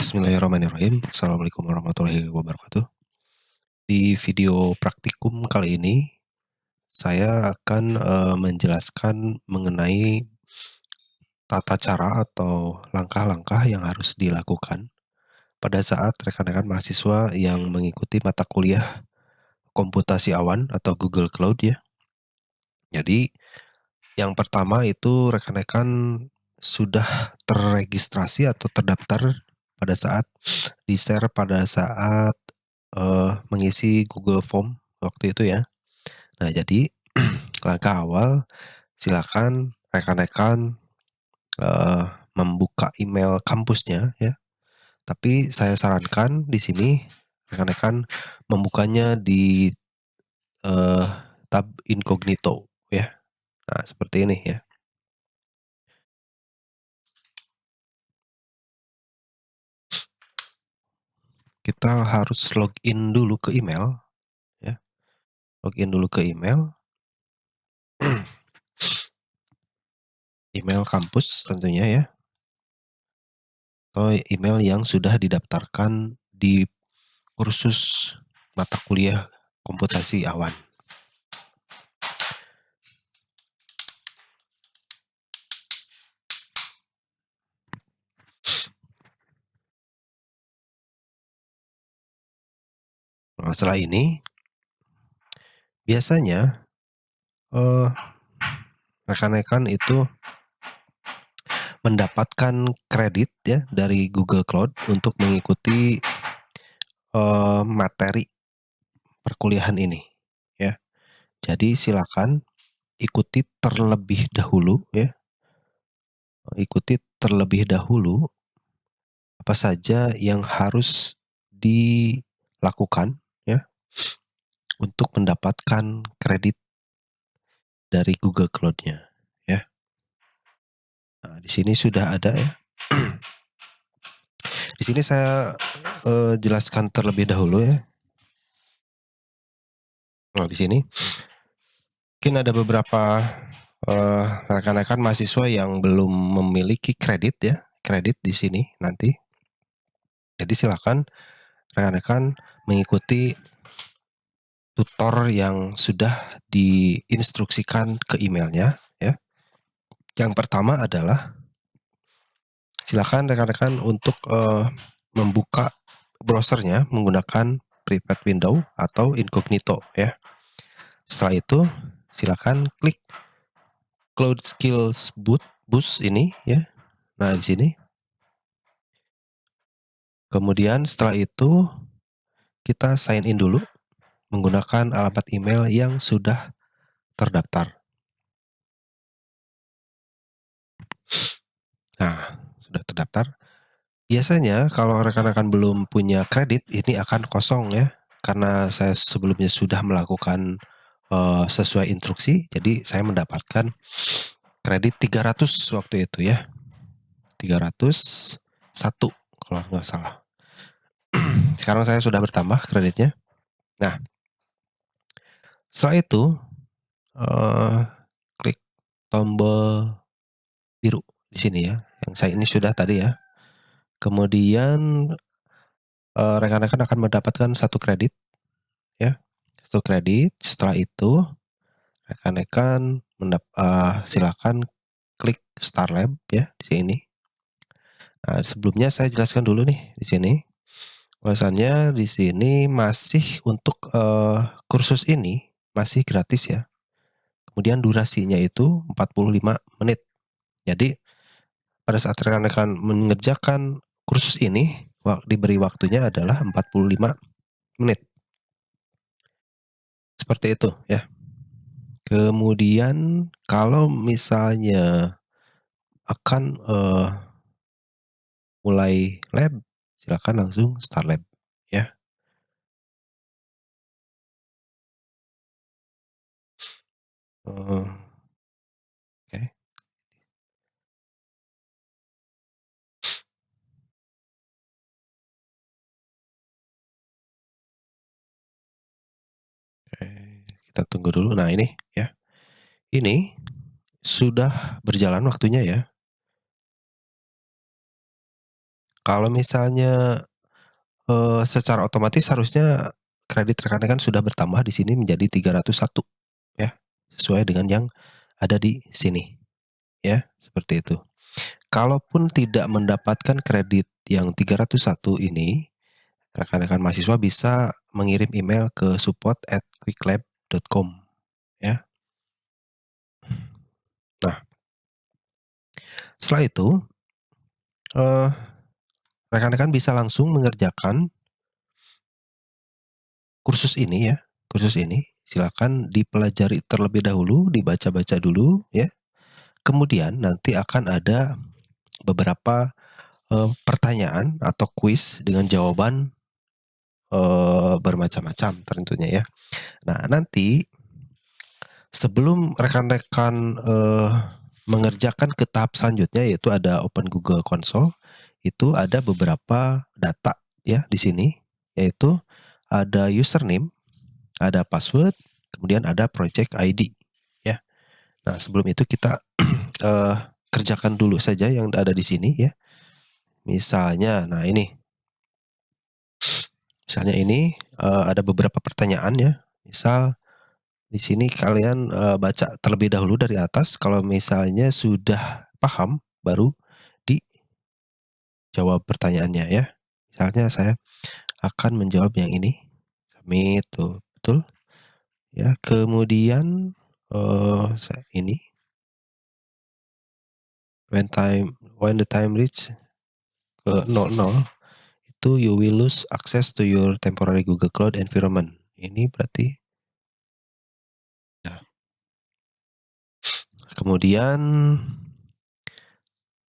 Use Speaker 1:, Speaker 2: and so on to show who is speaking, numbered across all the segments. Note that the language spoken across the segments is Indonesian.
Speaker 1: Bismillahirrahmanirrahim. Assalamualaikum warahmatullahi wabarakatuh. Di video praktikum kali ini, saya akan menjelaskan mengenai tata cara atau langkah-langkah yang harus dilakukan pada saat rekan-rekan mahasiswa yang mengikuti mata kuliah komputasi awan atau Google Cloud ya. Jadi, yang pertama itu rekan-rekan sudah terregistrasi atau terdaftar pada saat di-share pada saat mengisi Google Form waktu itu ya. Nah jadi, langkah awal silakan rekan-rekan, eee, membuka email kampusnya ya, tapi saya sarankan di sini rekan-rekan membukanya di, eee, tab incognito ya. Nah seperti ini ya. Kita harus login dulu ke email ya, login dulu ke email, email kampus tentunya ya. Atau email yang sudah didaftarkan di kursus mata kuliah komputasi awan. Nah, setelah ini biasanya, eee, rekan-rekan itu mendapatkan kredit ya dari Google Cloud untuk mengikuti, materi perkuliahan ini ya. Jadi silakan ikuti terlebih dahulu ya, ikuti terlebih dahulu apa saja yang harus dilakukan ya, untuk mendapatkan kredit dari Google Cloud-nya ya. Nah, di sini sudah ada ya. Di sini saya, jelaskan terlebih dahulu ya. Nah, di sini mungkin ada beberapa, rekan-rekan mahasiswa yang belum memiliki kredit ya, kredit di sini nanti. Jadi silakan rekan-rekan mengikuti tutor yang sudah diinstruksikan ke emailnya ya. Yang pertama adalah silakan rekan-rekan untuk, membuka browsernya menggunakan private window atau incognito ya. Setelah itu silakan klik Cloud Skills Boost ini ya. Nah, di sini. Kemudian setelah itu kita sign in dulu menggunakan alamat email yang sudah terdaftar. Nah, sudah terdaftar. Biasanya kalau rekan-rekan belum punya kredit ini akan kosong ya, karena saya sebelumnya sudah melakukan, sesuai instruksi, jadi saya mendapatkan kredit 300 waktu itu ya, 301 kalau nggak salah. Sekarang saya sudah bertambah kreditnya. Nah, setelah itu, eee, klik tombol biru di sini ya, yang saya ini sudah tadi ya. Kemudian, rekan-rekan akan mendapatkan satu kredit ya, satu kredit. Setelah itu rekan-rekan silakan klik Start Lab ya di sini. Nah, sebelumnya saya jelaskan dulu nih di sini, bahwasannya di sini masih untuk, kursus ini masih gratis ya. Kemudian durasinya itu 45 menit. Jadi pada saat rekan-rekan mengerjakan kursus ini, diberi waktunya adalah 45 menit. Seperti itu ya. Kemudian kalau misalnya akan, mulai lab, silakan langsung start lab ya. Eee, oke oke, kita tunggu dulu. Nah ini ya, ini sudah berjalan waktunya ya. Kalau misalnya, secara otomatis harusnya kredit rekan-rekan sudah bertambah di sini menjadi 301 ya, sesuai dengan yang ada di sini ya, seperti itu. Kalaupun tidak mendapatkan kredit yang 301 ini, rekan-rekan mahasiswa bisa mengirim email ke support@quicklab.com ya. Nah, setelah itu, eee, rekan-rekan bisa langsung mengerjakan kursus ini ya, kursus ini. Silakan dipelajari terlebih dahulu, dibaca-baca dulu ya. Kemudian nanti akan ada beberapa, pertanyaan atau kuis dengan jawaban, bermacam-macam tentunya ya. Nah, nanti sebelum rekan-rekan, mengerjakan ke tahap selanjutnya yaitu ada open Google Console, itu ada beberapa data ya di sini, yaitu ada username, ada password, kemudian ada project ID ya. Nah, sebelum itu kita, eee, kerjakan dulu saja yang ada di sini ya. Misalnya, nah ini, misalnya ini, ada beberapa pertanyaan ya. Misal di sini kalian, baca terlebih dahulu dari atas, kalau misalnya sudah paham, baru dijawab pertanyaannya ya. Misalnya saya akan menjawab yang ini, submit tuh, betul, ya. Kemudian, ini, when the time reach ke 00, itu you will lose access to your temporary Google Cloud environment. Ini berarti ya. Kemudian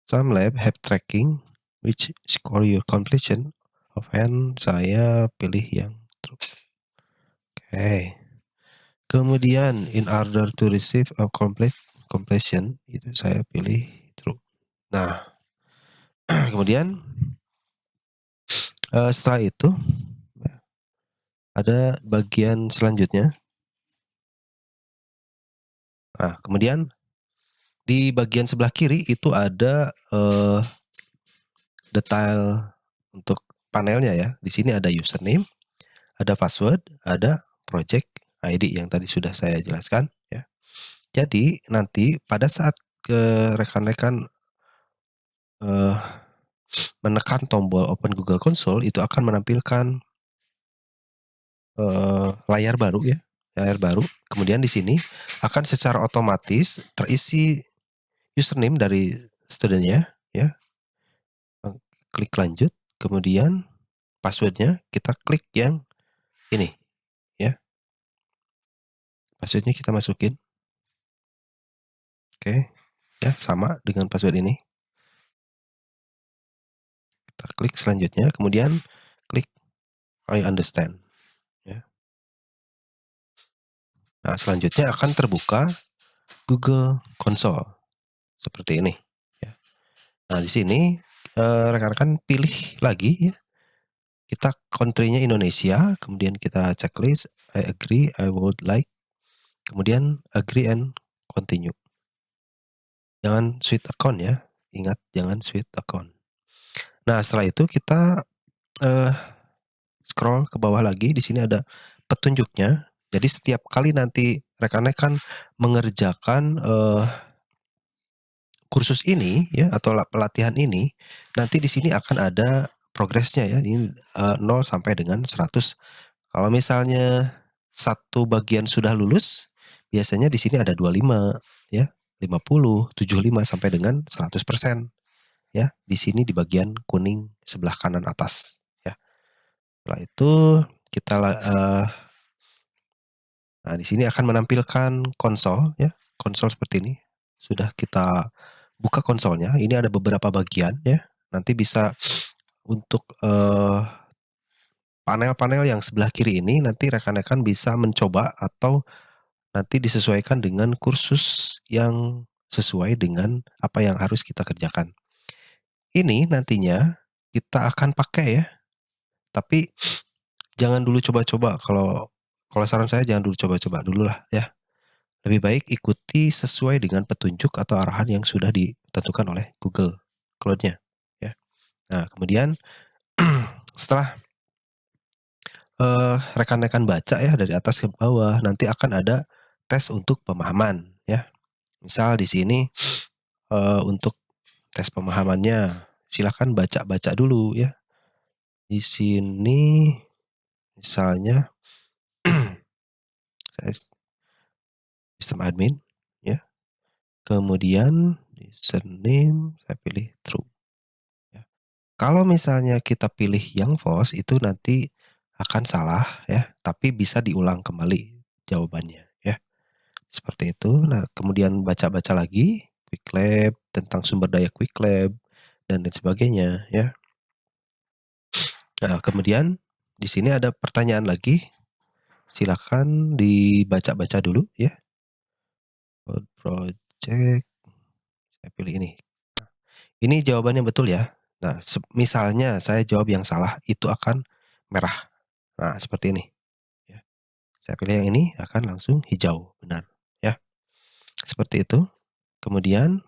Speaker 1: some lab have tracking which score your completion. Offhand saya pilih yang true. Oke. Kemudian in order to receive a completion itu saya pilih true. Nah, kemudian, setelah itu ya, ada bagian selanjutnya. Nah, kemudian di bagian sebelah kiri itu ada, detail untuk panelnya ya. Di sini ada username, ada password, ada project ID yang tadi sudah saya jelaskan ya. Jadi nanti pada saat rekan-rekan, eee, menekan tombol open Google Console itu akan menampilkan, layar baru ya, layar baru. Kemudian di sini akan secara otomatis terisi username dari student-nya ya, klik lanjut, kemudian password-nya kita klik yang ini ya, password-nya kita masukin, oke, ya sama dengan password ini. Kita klik selanjutnya, kemudian klik I understand ya. Nah, selanjutnya akan terbuka Google Console seperti ini ya. Nah, di sini, rekan-rekan pilih lagi ya, kita country-nya Indonesia, kemudian kita checklist, I agree, I would like, kemudian agree and continue. Jangan switch account ya, ingat jangan switch account. Nah, setelah itu kita, eee, scroll ke bawah lagi, di sini ada petunjuknya. Jadi setiap kali nanti rekan-rekan mengerjakan, kursus ini ya atau pelatihan ini, nanti di sini akan ada progresnya ya, ini, 0 sampai dengan 100. Kalau misalnya satu bagian sudah lulus, biasanya di sini ada 25 ya, 50, 75 sampai dengan 100% ya, di sini di bagian kuning sebelah kanan atas ya. Setelah itu kita nah di sini akan menampilkan konsol ya, konsol seperti ini. Sudah kita buka konsolnya, ini ada beberapa bagian ya, nanti bisa untuk, panel-panel yang sebelah kiri ini nanti rekan-rekan bisa mencoba atau nanti disesuaikan dengan kursus yang sesuai dengan apa yang harus kita kerjakan. Ini nantinya kita akan pakai ya, tapi jangan dulu coba-coba, kalau saran saya jangan dulu coba-coba dulu lah ya. Lebih baik ikuti sesuai dengan petunjuk atau arahan yang sudah ditentukan oleh Google Cloud-nya ya. Nah, kemudian setelah, rekan-rekan baca ya dari atas ke bawah, nanti akan ada tes untuk pemahaman ya. Misal di sini, untuk tes pemahamannya silakan baca-baca dulu ya. Di sini misalnya saya sistem admin ya, kemudian username saya pilih true ya. Kalau misalnya kita pilih yang false itu nanti akan salah ya, tapi bisa diulang kembali jawabannya ya, seperti itu. Nah, kemudian baca-baca lagi quick lab, tentang sumber daya quick lab, dan lain sebagainya ya. Nah, kemudian di sini ada pertanyaan lagi, silakan dibaca-baca dulu ya. Code project, saya pilih ini. Ini jawabannya betul ya. Nah, misalnya saya jawab yang salah, itu akan merah. Nah, seperti ini ya. Saya pilih yang ini akan langsung hijau, benar ya. Seperti itu. Kemudian,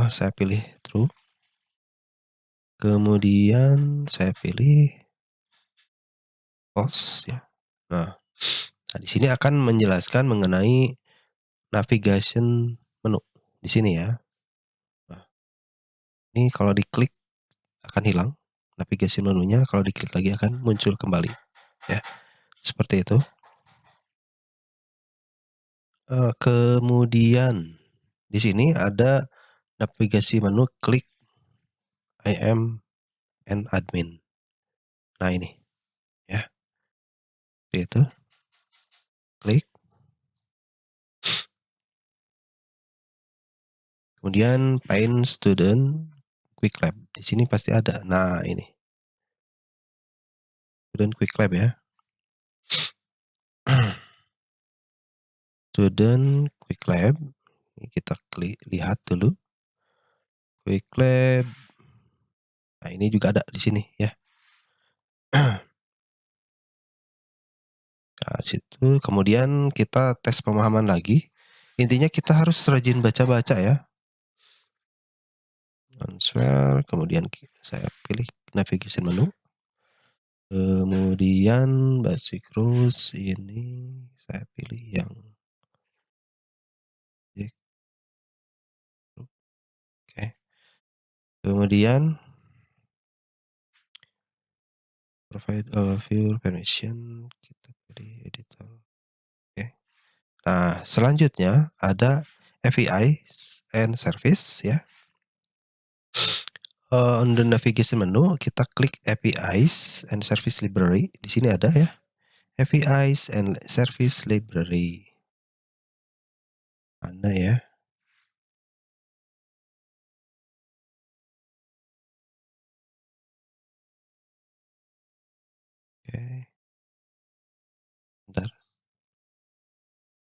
Speaker 1: saya pilih true. Kemudian saya pilih false ya. Nah, di sini akan menjelaskan mengenai navigation menu di sini ya. Nah, ini kalau diklik akan hilang navigation menunya, kalau diklik lagi akan muncul kembali ya. Seperti itu. Kemudian di sini ada navigasi menu klik I am an admin. Nah, ini ya. Seperti itu. Klik. Kemudian find student quick lab. Di sini pasti ada. Nah, ini. Student quick lab ya. Student quick lab. Ini kita lihat dulu. Quick lab. Nah, ini juga ada di sini ya. Nah, situ kemudian kita tes pemahaman lagi. Intinya kita harus rajin baca-baca ya. Answer, kemudian saya pilih navigation menu. Kemudian basic rules ini saya pilih yang oke. Kemudian provide all of your permission, kita pilih editor. Oke. Nah, selanjutnya ada API and service ya. On the navigation menu kita klik APIs and service library. Di sini ada ya. APIs and service library. Mana ya? Oke. Bentar.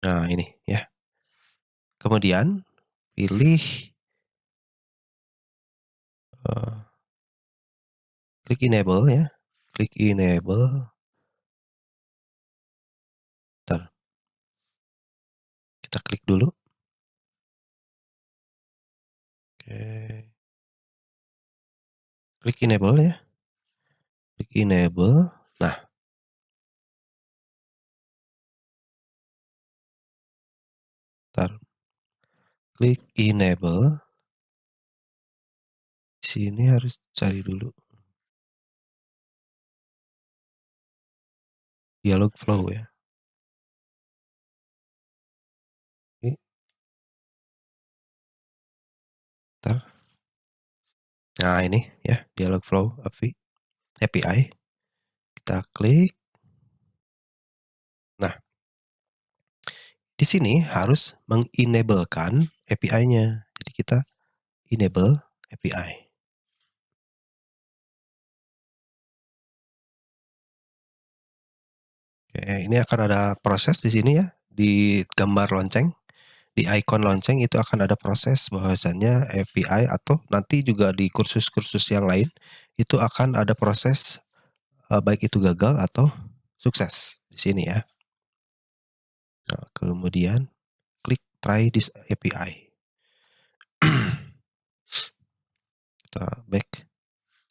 Speaker 1: Nah, ini ya. Kemudian pilih klik enable ya. Klik enable. Bentar. Kita klik dulu. Oke. Klik enable ya. Klik enable. Nah, bentar. Klik enable. Sini harus cari dulu dialog flow ya. Ini bentar. Nah, ini ya dialog flow API. Kita klik. Nah, di sini harus mengenablekan API-nya. Jadi kita enable API. Oke, ini akan ada proses di sini ya, di gambar lonceng, di icon lonceng itu akan ada proses bahwasannya API atau nanti juga di kursus-kursus yang lain itu akan ada proses baik itu gagal atau sukses di sini ya. Nah, kemudian klik try this API. back,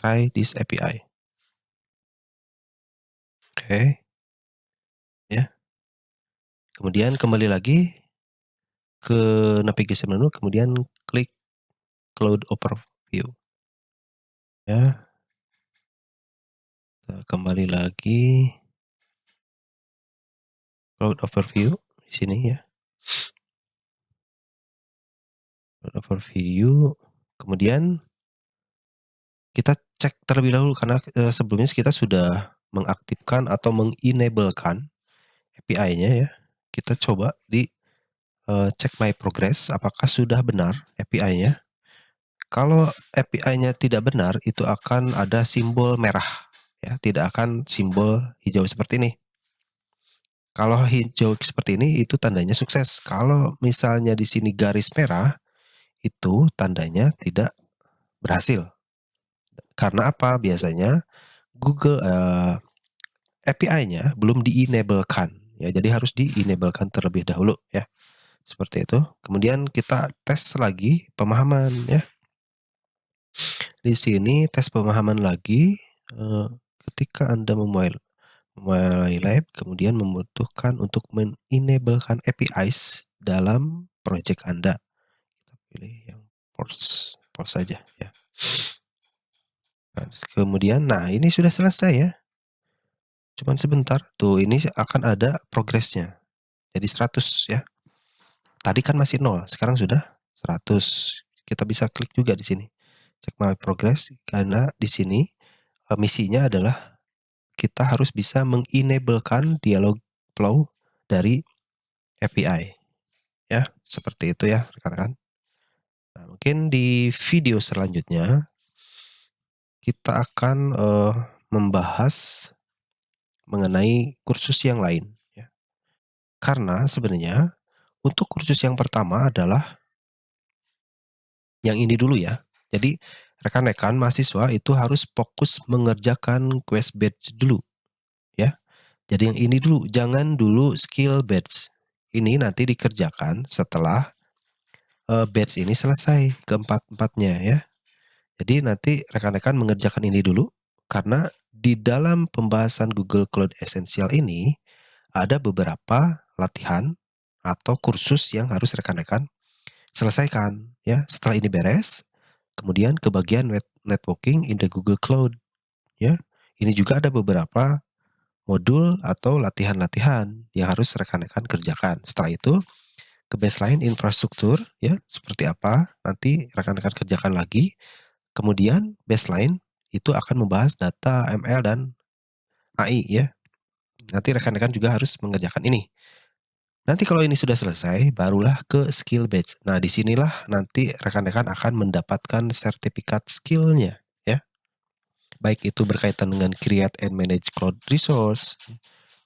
Speaker 1: try this API. Oke. Ya. Kemudian kembali lagi ke navigation menu, kemudian klik Cloud Overview. Ya. Kita kembali lagi. Cloud Overview di sini ya. Cloud Overview. Kemudian kita cek terlebih dahulu karena sebelumnya kita sudah mengaktifkan atau mengenablekan API-nya ya. Kita coba di cek my progress apakah sudah benar API-nya. Kalau API-nya tidak benar, itu akan ada simbol merah ya, tidak akan simbol hijau seperti ini. Kalau hijau seperti ini itu tandanya sukses. Kalau misalnya di sini garis merah, itu tandanya tidak berhasil. Karena apa? Biasanya Google API-nya belum di-enablekan ya, jadi harus di-enablekan terlebih dahulu ya. Seperti itu. Kemudian kita tes lagi pemahaman ya. Di sini tes pemahaman lagi ketika Anda memulai lab, kemudian membutuhkan untuk menenablekan APIs dalam project Anda. Kita pilih yang force saja ya. Nah, kemudian, ini sudah selesai ya. Cuman sebentar, tuh ini akan ada progresnya. Jadi 100 ya. Tadi kan masih 0, sekarang sudah 100. Kita bisa klik juga di sini. Cek my progress karena di sini misinya adalah kita harus bisa mengenablekan dialog flow dari API. Ya, seperti itu ya rekan-rekan. Nah, mungkin di video selanjutnya kita akan membahas mengenai kursus yang lain ya. Karena sebenarnya untuk kursus yang pertama adalah yang ini dulu ya. Jadi rekan-rekan mahasiswa itu harus fokus mengerjakan quest batch dulu ya. Jadi yang ini dulu, jangan dulu skill batch. Ini nanti dikerjakan setelah batch ini selesai keempat-empatnya ya. Jadi nanti rekan-rekan mengerjakan ini dulu karena di dalam pembahasan Google Cloud Essential ini ada beberapa latihan atau kursus yang harus rekan-rekan selesaikan ya. Setelah ini beres, kemudian ke bagian networking in the Google Cloud ya. Ini juga ada beberapa modul atau latihan-latihan yang harus rekan-rekan kerjakan. Setelah itu ke baseline infrastruktur ya, seperti apa nanti rekan-rekan kerjakan lagi. Kemudian baseline itu akan membahas data ML dan AI ya. Nanti rekan-rekan juga harus mengerjakan ini. Nanti kalau ini sudah selesai, barulah ke skill batch. Nah, disinilah nanti rekan-rekan akan mendapatkan sertifikat skillnya ya. Baik itu berkaitan dengan create and manage cloud resource,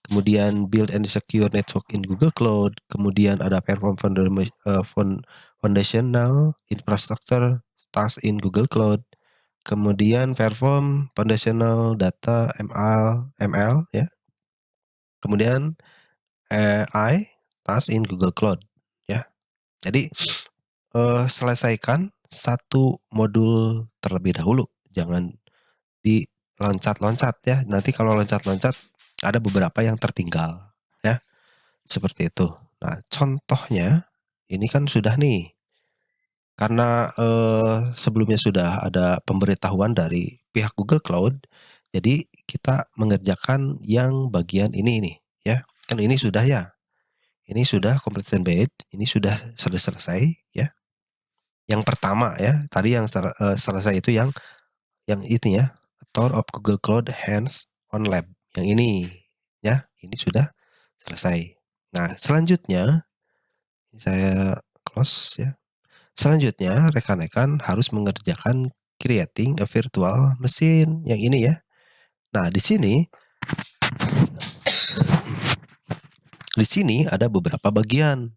Speaker 1: kemudian build and secure network in Google Cloud, kemudian ada perform foundational infrastructure tasks in Google Cloud, kemudian perform foundational data ML ya, kemudian AI task in Google Cloud ya. Jadi selesaikan satu modul terlebih dahulu, jangan diloncat-loncat ya. Nanti kalau loncat-loncat ada beberapa yang tertinggal ya. Seperti itu. Nah, contohnya ini kan sudah nih. Karena sebelumnya sudah ada pemberitahuan dari pihak Google Cloud, jadi kita mengerjakan yang bagian ini ya. Kan ini sudah ya. Ini sudah completion bed, ini sudah selesai ya. Yang pertama ya, tadi yang selesai itu yang itu ya, Tour of Google Cloud Hands on Lab. Yang ini ya, ini sudah selesai. Nah, selanjutnya saya close ya. Selanjutnya rekan-rekan harus mengerjakan creating a virtual machine yang ini ya. Nah, di sini ada beberapa bagian.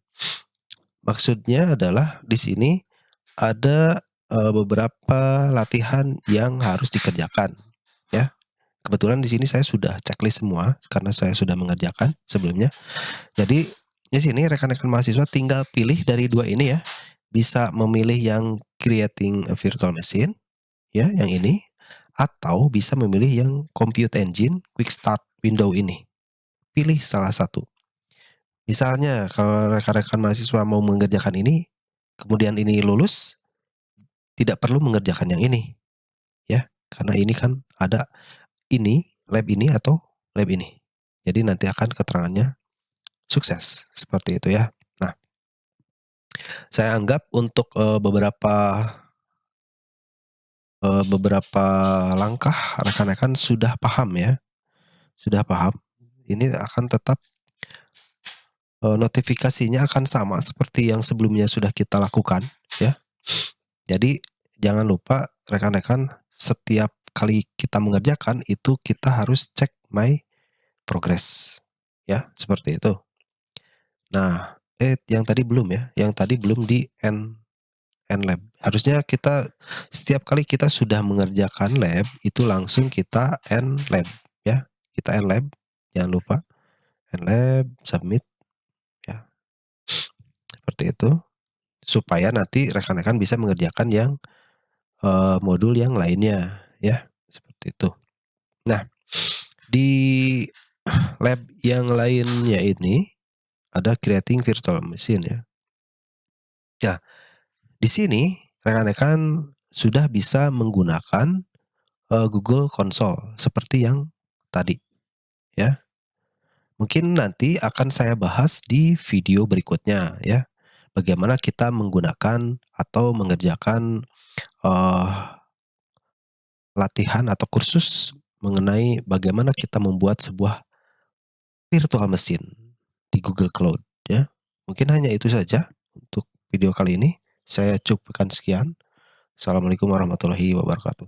Speaker 1: Maksudnya adalah di sini ada beberapa latihan yang harus dikerjakan ya. Kebetulan di sini saya sudah checklist semua karena saya sudah mengerjakan sebelumnya. Jadi di sini rekan-rekan mahasiswa tinggal pilih dari dua ini ya. Bisa memilih yang creating a virtual machine ya, yang ini, atau bisa memilih yang Compute Engine Quick Start Window ini. Pilih salah satu. Misalnya kalau rekan-rekan mahasiswa mau mengerjakan ini, kemudian ini lulus, tidak perlu mengerjakan yang ini, ya. Karena ini kan ada ini, lab ini atau lab ini. Jadi nanti akan keterangannya sukses, seperti itu ya. Nah, saya anggap untuk, beberapa langkah rekan-rekan sudah paham ya, sudah paham. Ini akan tetap, notifikasinya akan sama seperti yang sebelumnya sudah kita lakukan ya. Jadi jangan lupa rekan-rekan setiap kali kita mengerjakan itu kita harus cek my progress ya, seperti itu. Nah, yang tadi belum ya, yang tadi belum di end lab. Harusnya kita setiap kali kita sudah mengerjakan lab itu langsung kita end lab ya. Kita end lab, jangan lupa end lab, submit ya. Seperti itu supaya nanti rekan-rekan bisa mengerjakan yang, modul yang lainnya ya, seperti itu. Nah, di lab yang lainnya ini ada creating virtual machine ya. Ya, di sini rekan-rekan sudah bisa menggunakan, Google Console seperti yang tadi ya. Mungkin nanti akan saya bahas di video berikutnya ya. Bagaimana kita menggunakan atau mengerjakan, eee, latihan atau kursus mengenai bagaimana kita membuat sebuah virtual machine di Google Cloud ya. Mungkin hanya itu saja untuk video kali ini. Saya cukupkan sekian. Assalamualaikum warahmatullahi wabarakatuh.